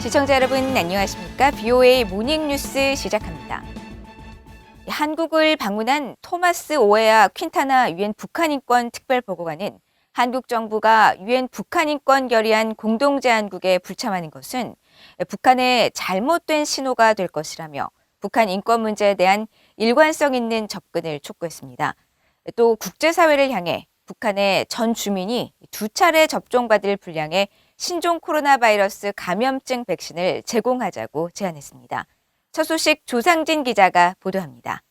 시청자 여러분 안녕하십니까? BOA 모닝뉴스 시작합니다. 한국을 방문한 토마스 오헤아 퀸타나 유엔 북한인권 특별보고관은 한국 정부가 유엔 북한인권 결의안 공동제안국에 불참하는 것은 북한의 잘못된 신호가 될 것이라며 북한 인권 문제에 대한 일관성 있는 접근을 촉구했습니다. 또 국제사회를 향해 북한의 전 주민이 2차례 접종받을 분량의 신종 코로나 바이러스 감염증 백신을 제공하자고 제안했습니다. 첫 소식 조상진 기자가 보도합니다.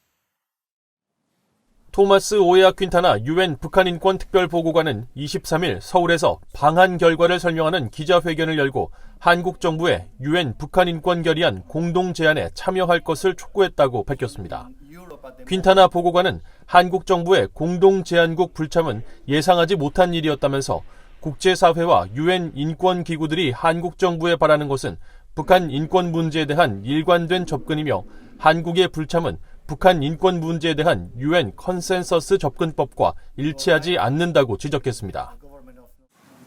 토마스 오헤아 퀸타나 유엔 북한인권 특별보고관은 23일 서울에서 방한 결과를 설명하는 기자회견을 열고 한국 정부의 유엔 북한인권 결의안 공동제안에 참여할 것을 촉구했다고 밝혔습니다. 퀸타나 보고관은 한국 정부의 공동제안국 불참은 예상하지 못한 일이었다면서 국제사회와 유엔 인권기구들이 한국 정부에 바라는 것은 북한 인권 문제에 대한 일관된 접근이며 한국의 불참은 북한 인권 문제에 대한 유엔 컨센서스 접근법과 일치하지 않는다고 지적했습니다.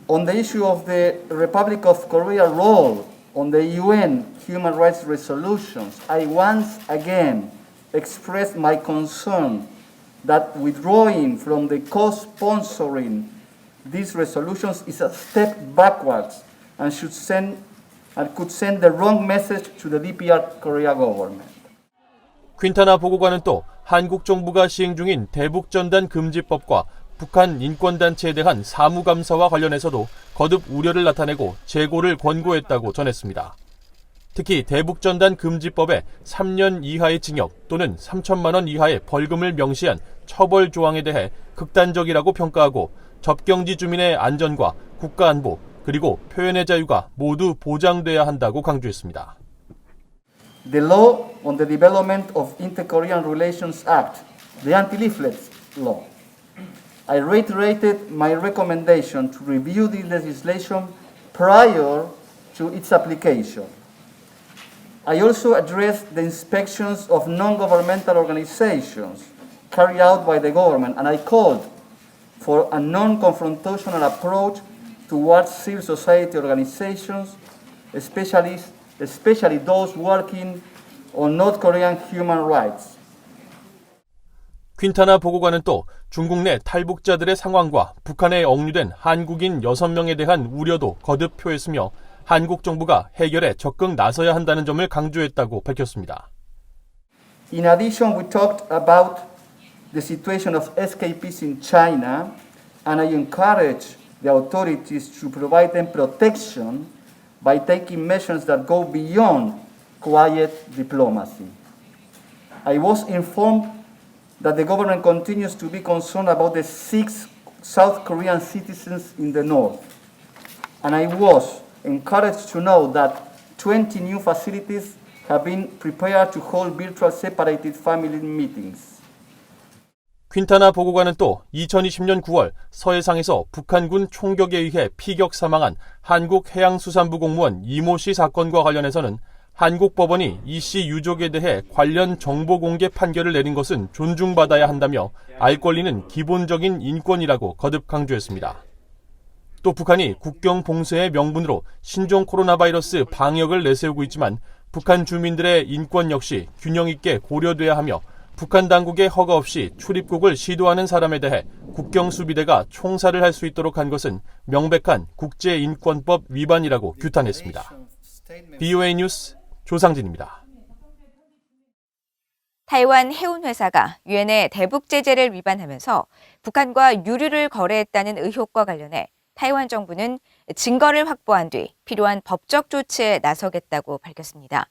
On the issue of the Republic of Korea's role on the UN human rights resolutions, I once again expressed my concern that withdrawing from the co-sponsoring these resolutions is a step backwards and could send the wrong message to the DPR Korea government. 퀸타나 보고관은 또 한국 정부가 시행 중인 대북전단 금지법과 북한 인권단체에 대한 사무감사와 관련해서도 거듭 우려를 나타내고 재고를 권고했다고 전했습니다. 특히 대북전단 금지법에 3년 이하의 징역 또는 3천만 원 이하의 벌금을 명시한 처벌 조항에 대해 극단적이라고 평가하고 접경지 주민의 안전과 국가안보 그리고 표현의 자유가 모두 보장돼야 한다고 강조했습니다. The Law on the Development of Inter-Korean Relations Act, the Anti-Leaflet Law. I reiterated my recommendation to review the legislation prior to its application. I also addressed the inspections of non-governmental organizations carried out by the government, and I called for a non-confrontational approach towards civil society organizations, especially those working on North Korean human rights. 퀸타나 보고관은 또 중국 내 탈북자들의 상황과 북한에 억류된 한국인 6명에 대한 우려도 거듭 표했으며 한국 정부가 해결에 적극 나서야 한다는 점을 강조했다고 밝혔습니다. In addition, we talked about the situation of escapees in China, and I encourage the authorities to provide them protection by taking measures that go beyond quiet diplomacy. I was informed that the government continues to be concerned about the 6 South Korean citizens in the north, and I was encouraged to know that 20 new facilities have been prepared to hold virtual separated family meetings. 퀸타나 보고관은 또 2020년 9월 서해상에서 북한군 총격에 의해 피격 사망한 한국해양수산부 공무원 이모 씨 사건과 관련해서는 한국 법원이 이 씨 유족에 대해 관련 정보 공개 판결을 내린 것은 존중받아야 한다며 알 권리는 기본적인 인권이라고 거듭 강조했습니다. 또 북한이 국경 봉쇄의 명분으로 신종 코로나 바이러스 방역을 내세우고 있지만 북한 주민들의 인권 역시 균형 있게 고려돼야 하며 북한 당국의 허가 없이 출입국을 시도하는 사람에 대해 국경수비대가 총살을 할 수 있도록 한 것은 명백한 국제인권법 위반이라고 규탄했습니다. BOA 뉴스 조상진입니다. 타이완 해운회사가 유엔의 대북 제재를 위반하면서 북한과 유류를 거래했다는 의혹과 관련해 타이완 정부는 증거를 확보한 뒤 필요한 법적 조치에 나서겠다고 밝혔습니다.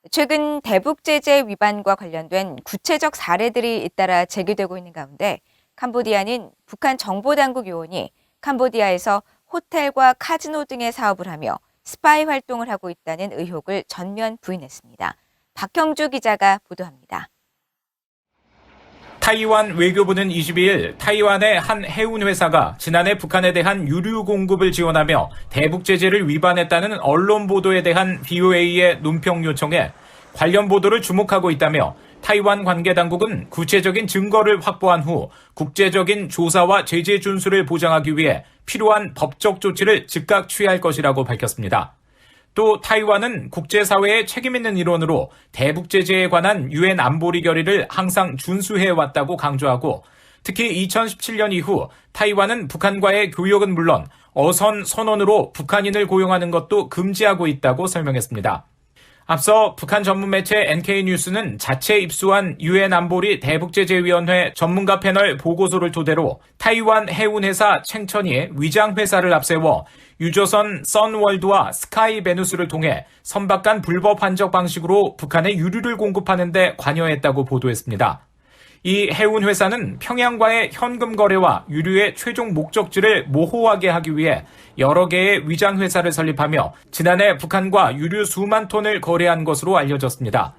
최근 대북 제재 위반과 관련된 구체적 사례들이 잇따라 제기되고 있는 가운데 캄보디아는 북한 정보당국 요원이 캄보디아에서 호텔과 카지노 등의 사업을 하며 스파이 활동을 하고 있다는 의혹을 전면 부인했습니다. 박형주 기자가 보도합니다. 타이완 외교부는 22일 타이완의 한 해운회사가 지난해 북한에 대한 유류 공급을 지원하며 대북 제재를 위반했다는 언론 보도에 대한 BOA의 논평 요청에 관련 보도를 주목하고 있다며 타이완 관계당국은 구체적인 증거를 확보한 후 국제적인 조사와 제재 준수를 보장하기 위해 필요한 법적 조치를 즉각 취할 것이라고 밝혔습니다. 또 타이완은 국제사회의 책임 있는 일원으로 대북 제재에 관한 유엔 안보리 결의를 항상 준수해 왔다고 강조하고 특히 2017년 이후 타이완은 북한과의 교역은 물론 어선 선언으로 북한인을 고용하는 것도 금지하고 있다고 설명했습니다. 앞서 북한 전문 매체 NK뉴스는 자체 입수한 유엔 안보리 대북제재위원회 전문가 패널 보고서를 토대로 타이완 해운회사 챙천이 위장회사를 앞세워 유조선 선월드와 스카이베누스를 통해 선박 간 불법 환적 방식으로 북한에 유류를 공급하는 데 관여했다고 보도했습니다. 이 해운회사는 평양과의 현금 거래와 유류의 최종 목적지를 모호하게 하기 위해 여러 개의 위장회사를 설립하며 지난해 북한과 유류 수만 톤을 거래한 것으로 알려졌습니다.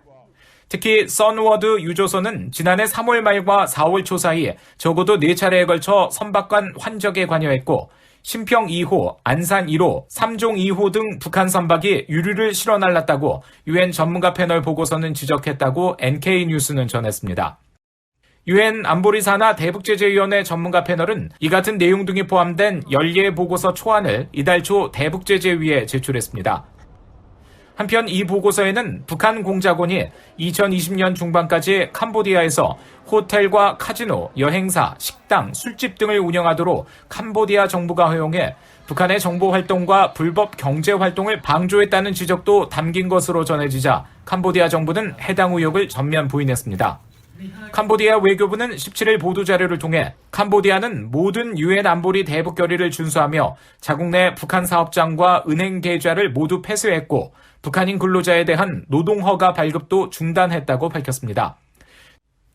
특히 선워드 유조선은 지난해 3월 말과 4월 초 사이 적어도 4차례에 걸쳐 선박 간 환적에 관여했고 신평 2호, 안산 1호, 삼종 2호 등 북한 선박이 유류를 실어 날랐다고 유엔 전문가 패널 보고서는 지적했다고 NK뉴스는 전했습니다. 유엔 안보리 산하 대북제재위원회 전문가 패널은 이 같은 내용 등이 포함된 연례 보고서 초안을 이달 초 대북제재위에 제출했습니다. 한편 이 보고서에는 북한 공작원이 2020년 중반까지 캄보디아에서 호텔과 카지노, 여행사, 식당, 술집 등을 운영하도록 캄보디아 정부가 허용해 북한의 정보 활동과 불법 경제 활동을 방조했다는 지적도 담긴 것으로 전해지자 캄보디아 정부는 해당 의혹을 전면 부인했습니다. 캄보디아 외교부는 17일 보도자료를 통해 캄보디아는 모든 유엔 안보리 대북 결의를 준수하며 자국 내 북한 사업장과 은행 계좌를 모두 폐쇄했고 북한인 근로자에 대한 노동허가 발급도 중단했다고 밝혔습니다.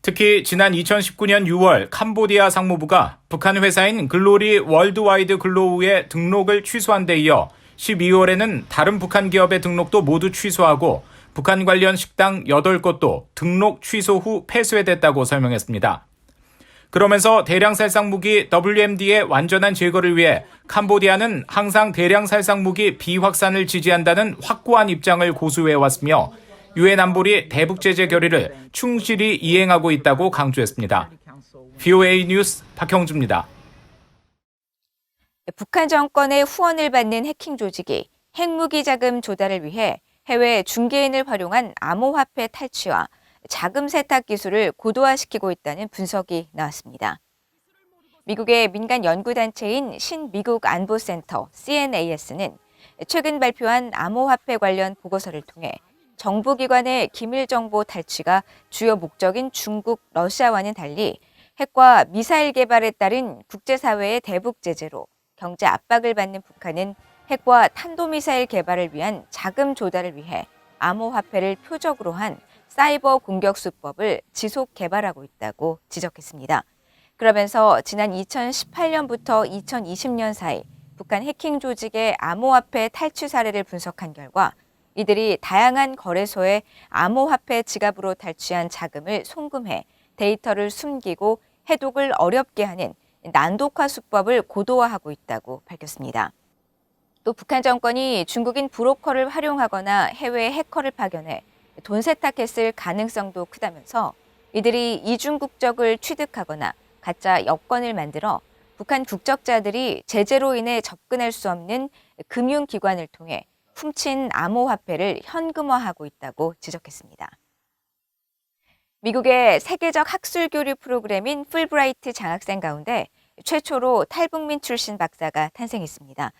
특히 지난 2019년 6월 캄보디아 상무부가 북한 회사인 글로리 월드와이드 글로우의 등록을 취소한 데 이어 12월에는 다른 북한 기업의 등록도 모두 취소하고 북한 관련 식당 8곳도 등록 취소 후 폐쇄됐다고 설명했습니다. 그러면서 대량 살상 무기 WMD의 완전한 제거를 위해 캄보디아는 항상 대량 살상 무기 비확산을 지지한다는 확고한 입장을 고수해왔으며 유엔 안보리 대북 제재 결의를 충실히 이행하고 있다고 강조했습니다. VOA 뉴스 박형주입니다. 북한 정권의 후원을 받는 해킹 조직이 핵무기 자금 조달을 위해 해외 중개인을 활용한 암호화폐 탈취와 자금 세탁 기술을 고도화시키고 있다는 분석이 나왔습니다. 미국의 민간 연구단체인 신미국 안보센터 CNAS는 최근 발표한 암호화폐 관련 보고서를 통해 정부기관의 기밀정보 탈취가 주요 목적인 중국, 러시아와는 달리 핵과 미사일 개발에 따른 국제사회의 대북 제재로 경제 압박을 받는 북한은 핵과 탄도미사일 개발을 위한 자금 조달을 위해 암호화폐를 표적으로 한 사이버 공격 수법을 지속 개발하고 있다고 지적했습니다. 그러면서 지난 2018년부터 2020년 사이 북한 해킹 조직의 암호화폐 탈취 사례를 분석한 결과 이들이 다양한 거래소에 암호화폐 지갑으로 탈취한 자금을 송금해 데이터를 숨기고 해독을 어렵게 하는 난독화 수법을 고도화하고 있다고 밝혔습니다. 또 북한 정권이 중국인 브로커를 활용하거나 해외 해커를 파견해 돈 세탁했을 가능성도 크다면서 이들이 이중 국적을 취득하거나 가짜 여권을 만들어 북한 국적자들이 제재로 인해 접근할 수 없는 금융기관을 통해 훔친 암호화폐를 현금화하고 있다고 지적했습니다. 미국의 세계적 학술 교류 프로그램인 풀브라이트 장학생 가운데 최초로 탈북민 출신 박사가 탄생했습니다.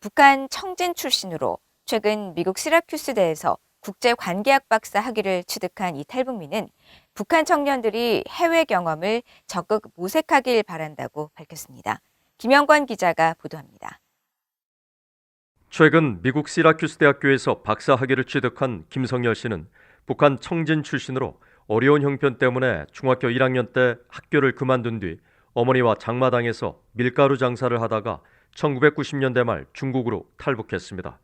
북한 청진 출신으로 최근 미국 시라큐스대에서 국제관계학 박사 학위를 취득한 이 탈북민은 북한 청년들이 해외 경험을 적극 모색하길 바란다고 밝혔습니다. 김영권 기자가 보도합니다. 최근 미국 시라큐스 대학교에서 박사 학위를 취득한 김성열 씨는 북한 청진 출신으로 어려운 형편 때문에 중학교 1학년 때 학교를 그만둔 뒤 어머니와 장마당에서 밀가루 장사를 하다가 1990년대 말 중국으로 탈북했습니다.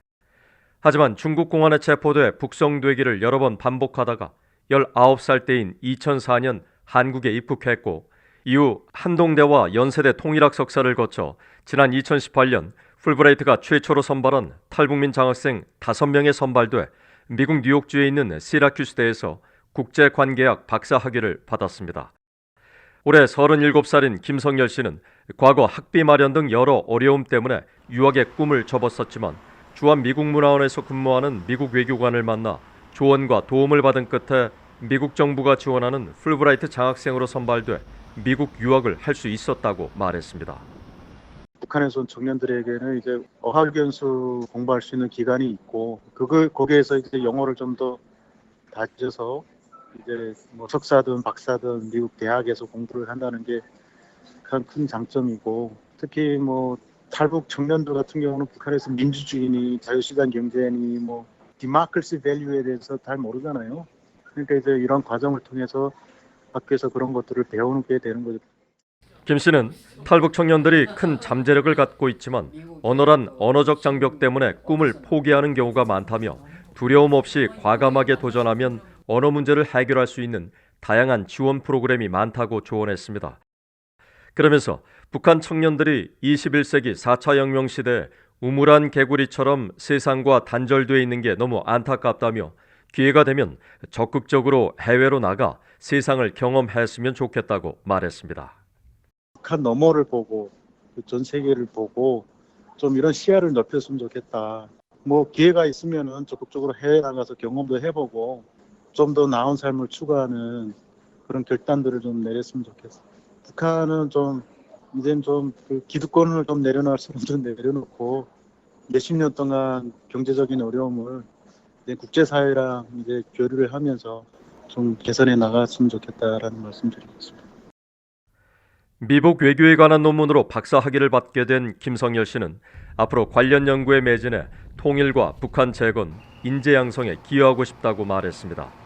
하지만 중국 공안에 체포돼 북송되기를 여러 번 반복하다가 19살 때인 2004년 한국에 입국했고 이후 한동대와 연세대 통일학 석사를 거쳐 지난 2018년 풀브라이트가 최초로 선발한 탈북민 장학생 5명에 선발돼 미국 뉴욕주에 있는 시라큐스대에서 국제관계학 박사 학위를 받았습니다. 올해 37살인 김성열 씨는 과거 학비 마련 등 여러 어려움 때문에 유학의 꿈을 접었었지만 주한 미국 문화원에서 근무하는 미국 외교관을 만나 조언과 도움을 받은 끝에 미국 정부가 지원하는 풀브라이트 장학생으로 선발돼 미국 유학을 할 수 있었다고 말했습니다. 북한에서 온 청년들에게는 이제 어학연수 공부할 수 있는 기간이 있고, 거기에서 이제 영어를 좀 더 다져서 이제 뭐 석사든 박사든 미국 대학에서 공부를 한다는 게 가장 큰 장점이고, 특히 뭐 탈북 청년들 같은 경우는 북한에서 민주주의니 자유시장 경제니 뭐 디마크리시 밸류에 대해서 잘 모르잖아요. 그러니까 이제 이런 과정을 통해서 학교에서 그런 것들을 배우는 게 되는 거죠. 김 씨는 탈북 청년들이 큰 잠재력을 갖고 있지만 언어란 언어적 장벽 때문에 꿈을 포기하는 경우가 많다며 두려움 없이 과감하게 도전하면 언어 문제를 해결할 수 있는 다양한 지원 프로그램이 많다고 조언했습니다. 그러면서 북한 청년들이 21세기 4차 혁명 시대에 우물안 개구리처럼 세상과 단절되어 있는 게 너무 안타깝다며 기회가 되면 적극적으로 해외로 나가 세상을 경험했으면 좋겠다고 말했습니다. 북한 너머를 보고 전 세계를 보고 좀 이런 시야를 넓혔으면 좋겠다. 뭐 기회가 있으면은 적극적으로 해외 나가서 경험도 해보고 좀 더 나은 삶을 추구하는 그런 결단들을 좀 내렸으면 좋겠어. 북한은 좀 이젠 좀 그 기득권을 좀 내려놓을 사람들은 내려놓고 몇십 년 동안 경제적인 어려움을 이제 국제사회랑 이제 교류를 하면서 좀 개선해 나갔으면 좋겠다라는 말씀드리겠습니다. 미국 외교에 관한 논문으로 박사 학위를 받게 된 김성열 씨는 앞으로 관련 연구에 매진해 통일과 북한 재건, 인재 양성에 기여하고 싶다고 말했습니다.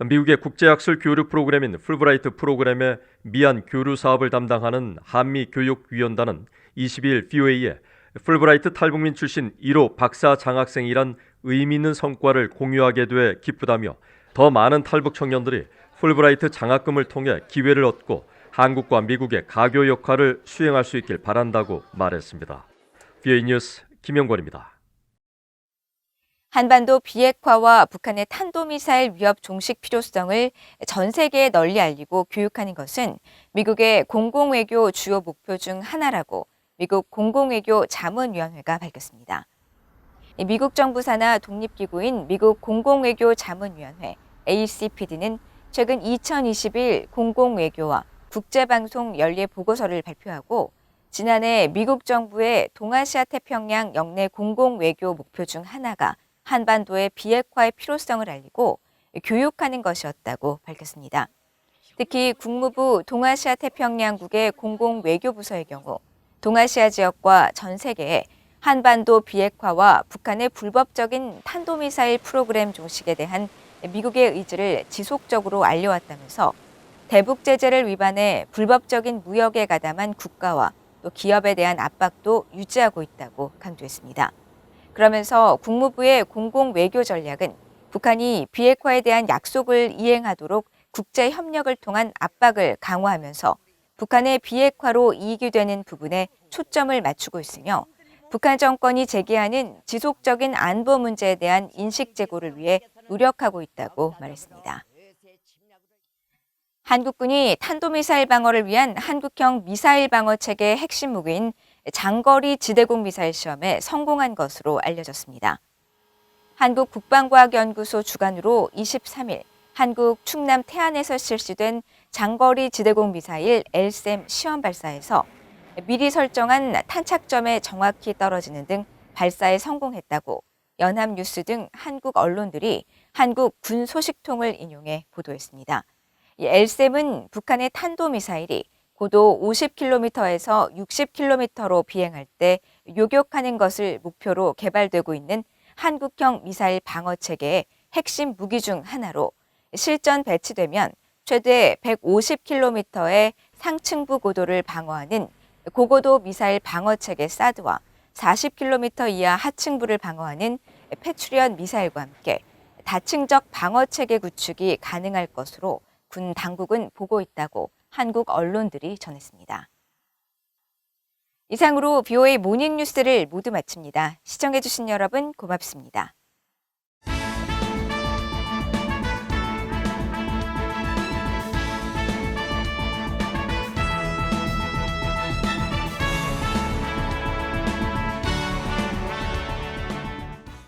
미국의 국제학술 교류 프로그램인 풀브라이트 프로그램의 미얀 교류 사업을 담당하는 한미교육위원단은 22일 VOA에 풀브라이트 탈북민 출신 1호 박사 장학생이란 의미 있는 성과를 공유하게 돼 기쁘다며 더 많은 탈북 청년들이 풀브라이트 장학금을 통해 기회를 얻고 한국과 미국의 가교 역할을 수행할 수 있길 바란다고 말했습니다. VOA 뉴스 김영권입니다. 한반도 비핵화와 북한의 탄도미사일 위협 종식 필요성을 전 세계에 널리 알리고 교육하는 것은 미국의 공공외교 주요 목표 중 하나라고 미국 공공외교 자문위원회가 밝혔습니다. 미국 정부 산하 독립기구인 미국 공공외교 자문위원회 ACPD는 최근 2021 공공외교와 국제방송 연례 보고서를 발표하고 지난해 미국 정부의 동아시아 태평양 영내 공공외교 목표 중 하나가 한반도의 비핵화의 필요성을 알리고 교육하는 것이었다고 밝혔습니다. 특히 국무부 동아시아 태평양국의 공공외교부서의 경우 동아시아 지역과 전 세계에 한반도 비핵화와 북한의 불법적인 탄도미사일 프로그램 종식에 대한 미국의 의지를 지속적으로 알려왔다면서 대북 제재를 위반해 불법적인 무역에 가담한 국가와 또 기업에 대한 압박도 유지하고 있다고 강조했습니다. 그러면서 국무부의 공공외교 전략은 북한이 비핵화에 대한 약속을 이행하도록 국제 협력을 통한 압박을 강화하면서 북한의 비핵화로 이익이 되는 부분에 초점을 맞추고 있으며 북한 정권이 제기하는 지속적인 안보 문제에 대한 인식 제고를 위해 노력하고 있다고 말했습니다. 한국군이 탄도미사일 방어를 위한 한국형 미사일 방어 체계의 핵심 무기인 장거리 지대공 미사일 시험에 성공한 것으로 알려졌습니다. 한국국방과학연구소 주관으로 23일 한국 충남 태안에서 실시된 장거리 지대공 미사일 LSAM 시험 발사에서 미리 설정한 탄착점에 정확히 떨어지는 등 발사에 성공했다고 연합뉴스 등 한국 언론들이 한국 군 소식통을 인용해 보도했습니다. 이 LSAM은 북한의 탄도미사일이 고도 50km에서 60km로 비행할 때 요격하는 것을 목표로 개발되고 있는 한국형 미사일 방어 체계의 핵심 무기 중 하나로 실전 배치되면 최대 150km의 상층부 고도를 방어하는 고고도 미사일 방어 체계 사드와 40km 이하 하층부를 방어하는 패트리엇 미사일과 함께 다층적 방어 체계 구축이 가능할 것으로 군 당국은 보고 있다고 한국 언론들이 전했습니다. 이상으로 VOA 모닝뉴스를 모두 마칩니다. 시청해주신 여러분 고맙습니다.